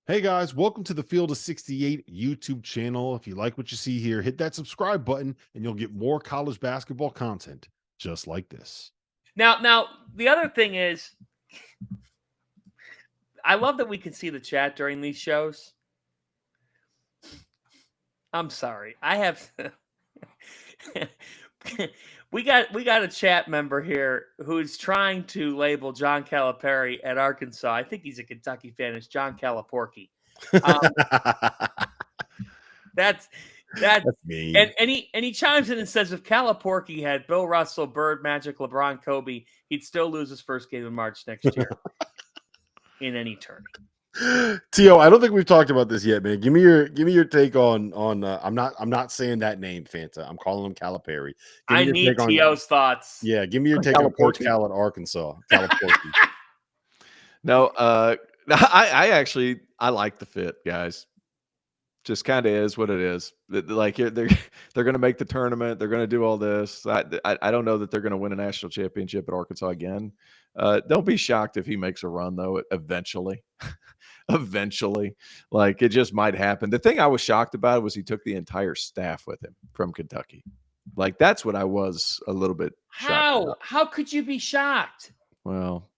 Hey guys, welcome to the Field of 68 YouTube channel. If you like what you see here, hit that subscribe button and you'll get more college basketball content just like this. Now, the other thing is, I love that we can see the chat during these shows. I'm sorry, I have. we got a chat member here who's trying to label John Calipari at Arkansas. I think he's a Kentucky fan. It's John Caliporky. That's mean. and he chimes in and says if Caliporky had Bill Russell, Bird, Magic, LeBron, Kobe, he'd still lose his first game in March next year in any tournament. Tio, I don't think we've talked about this yet, man. Give me your take on I'm not saying that name, Fanta. I'm calling him Calipari. I need Tio's thoughts. Yeah, give me your take on Coach Cal at Arkansas. Caliporky. No, I actually like the fit, guys. Just kind of is what it is. Like they're going to make the tournament. They're going to do all this. I don't know that they're going to win a national championship at Arkansas again. Don't be shocked if he makes a run though. Eventually, like it just might happen. The thing I was shocked about was he took the entire staff with him from Kentucky. Like that's what I was a little bit. How could you be shocked? Well.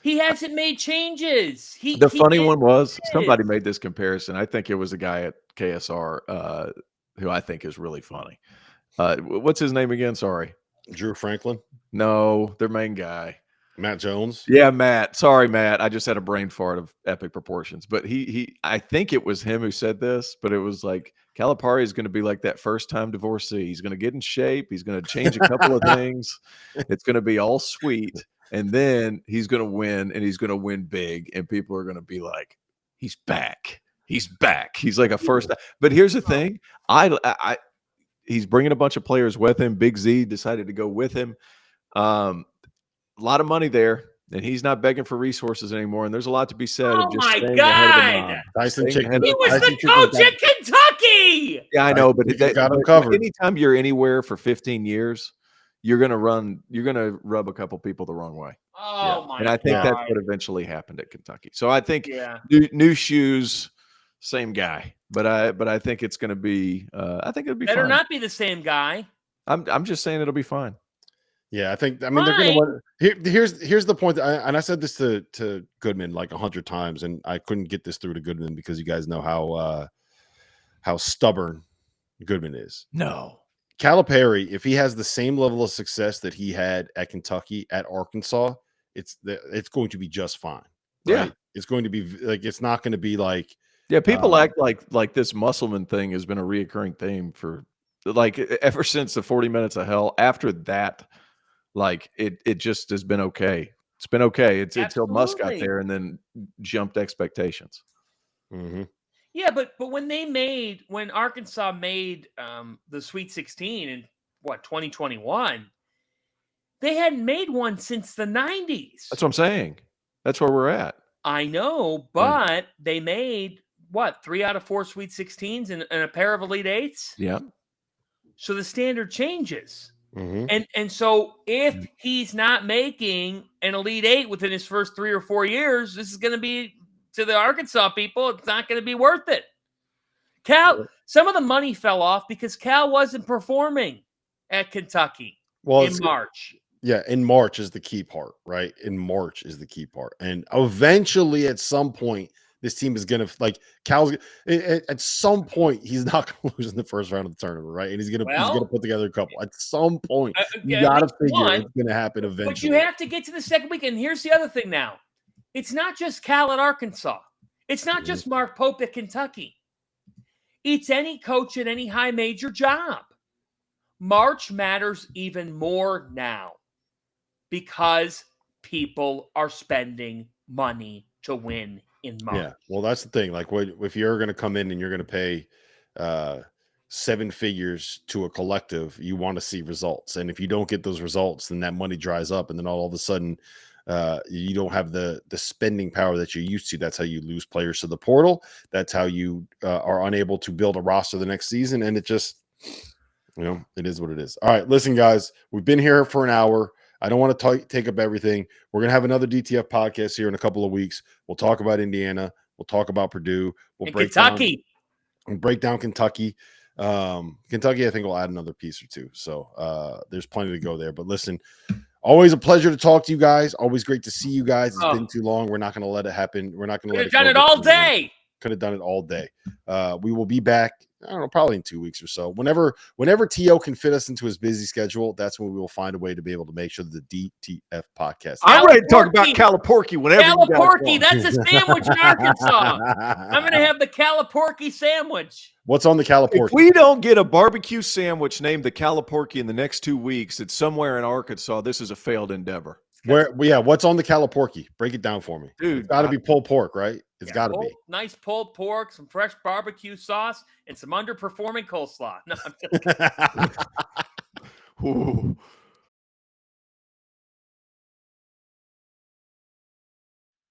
He hasn't made changes. The funny one was somebody made this comparison. I think it was a guy at KSR who I think is really funny. What's his name again? Sorry. Drew Franklin? No, their main guy. Matt Jones? Yeah, Matt. Sorry, Matt. I just had a brain fart of epic proportions. But I think it was him who said this, but it was like Calipari is going to be like that first-time divorcee. He's going to get in shape. He's going to change a couple of things. It's going to be all sweet. And then he's going to win, and he's going to win big, and people are going to be like, "He's back! He's back! He's like a first." But here's the thing: he's bringing a bunch of players with him. Big Z decided to go with him. A lot of money there, and he's not begging for resources anymore. And there's a lot to be said. Oh my God! He was the coach at Kentucky. Yeah, I know, but got him covered. Anytime you're anywhere for 15 years. You're gonna rub a couple people the wrong way. Oh my! And I think that's what eventually happened at Kentucky. So I think new shoes, same guy. But I think it's gonna be. I think it'll be. Better fine. not be the same guy. I'm just saying it'll be fine. Yeah, I mean they're gonna. Here's the point. And I said this to Goodman like 100 times, and I couldn't get this through to Goodman because you guys know how stubborn Goodman is. No. Calipari, if he has the same level of success that he had at Kentucky, at Arkansas, it's going to be just fine. Right? Yeah, it's going to be like it's not going to be like people act like this Musselman thing has been a reoccurring theme for like ever since the 40 minutes of hell. After that, like it just has been okay. It's been okay. It's until Musk got there and then jumped expectations. Mm-hmm. Yeah, but when Arkansas made the Sweet 16 in 2021, they hadn't made one since the 90s. That's what I'm saying. That's where we're at. I know, but they made 3 out of 4 Sweet 16s and a pair of Elite Eights. Yeah. So the standard changes. Mm-hmm. And so if he's not making an Elite Eight within his first 3 or 4 years, this is going to be, to the Arkansas people, it's not going to be worth it. Some of the money fell off because Cal wasn't performing at Kentucky in March. Yeah, in March is the key part, right? In March is the key part. And eventually at some point, this team is going to, like, Cal's, at some point, he's not going to lose in the first round of the tournament, right? And he's going to put together a couple. At some point, you got to figure it's going to happen eventually. But you have to get to the second week. And here's the other thing now. It's not just Cal at Arkansas. It's not just Mark Pope at Kentucky. It's any coach at any high major job. March matters even more now because people are spending money to win in March. Yeah, well, that's the thing. Like, if you're going to come in and you're going to pay 7 figures to a collective, you want to see results. And if you don't get those results, then that money dries up, and then all of a sudden you don't have the spending power that you're used to. That's how you lose players to the portal. That's how you are unable to build a roster the next season. And it just, it is what it is. All right, listen, guys, we've been here for an hour. I don't want to take up everything. We're going to have another DTF podcast here in a couple of weeks. We'll talk about Indiana. We'll talk about Purdue. We'll And break Kentucky. down Kentucky. Kentucky, I think we'll add another piece or two. So there's plenty to go there. But listen, always a pleasure to talk to you guys. Always great to see you guys. It's been too long. We're not going to let it happen. We're not going to let it Could have go done it all day. Could have done it all day. We will be back, I don't know, probably in 2 weeks or so. Whenever T.O. can fit us into his busy schedule, that's when we will find a way to be able to make sure that the DTF podcast. I'm ready to talk about Calipari whenever you guys Calipari, want. that's a sandwich in Arkansas. I'm going to have the Calipari sandwich. What's on the Calipari? If we don't get a barbecue sandwich named the Calipari in the next 2 weeks, it's somewhere in Arkansas. This is a failed endeavor. What's on the Calipari? Break it down for me. Dude, it's got to be pulled pork, right? It's got to be. Nice pulled pork, some fresh barbecue sauce, and some underperforming coleslaw. No, I'm just Ooh.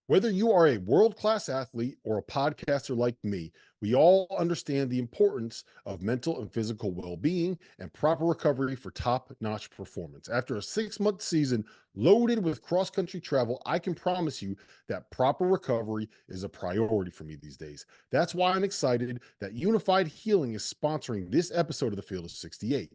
Whether you are a world-class athlete or a podcaster like me, we all understand the importance of mental and physical well-being and proper recovery for top-notch performance. After a 6-month season loaded with cross-country travel, I can promise you that proper recovery is a priority for me these days. That's why I'm excited that Unified Healing is sponsoring this episode of The Field of 68.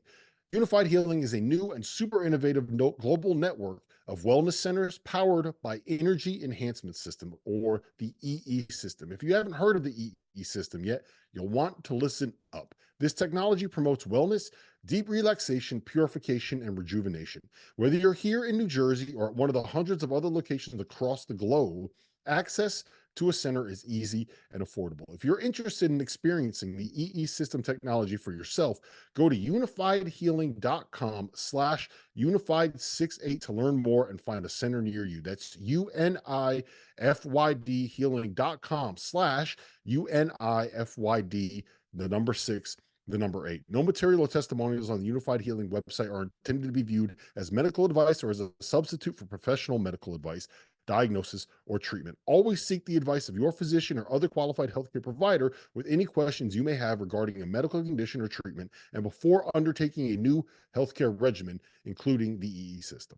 Unified Healing is a new and super innovative global network of wellness centers powered by Energy Enhancement System, or the EE system. If you haven't heard of the EE system yet, you'll want to listen up. This technology promotes wellness, deep relaxation, purification, and rejuvenation. Whether you're here in New Jersey or at one of the hundreds of other locations across the globe, access to a center is easy and affordable. If you're interested in experiencing the EE system technology for yourself, go to unifiedhealing.com/unified68 to learn more and find a center near you. That's UNIFYD healing.com/UNIFYD, the number 6, the number 8. No material or testimonials on the Unified Healing website are intended to be viewed as medical advice or as a substitute for professional medical advice, diagnosis, or treatment. Always seek the advice of your physician or other qualified healthcare provider with any questions you may have regarding a medical condition or treatment, and before undertaking a new healthcare regimen, including the EE system.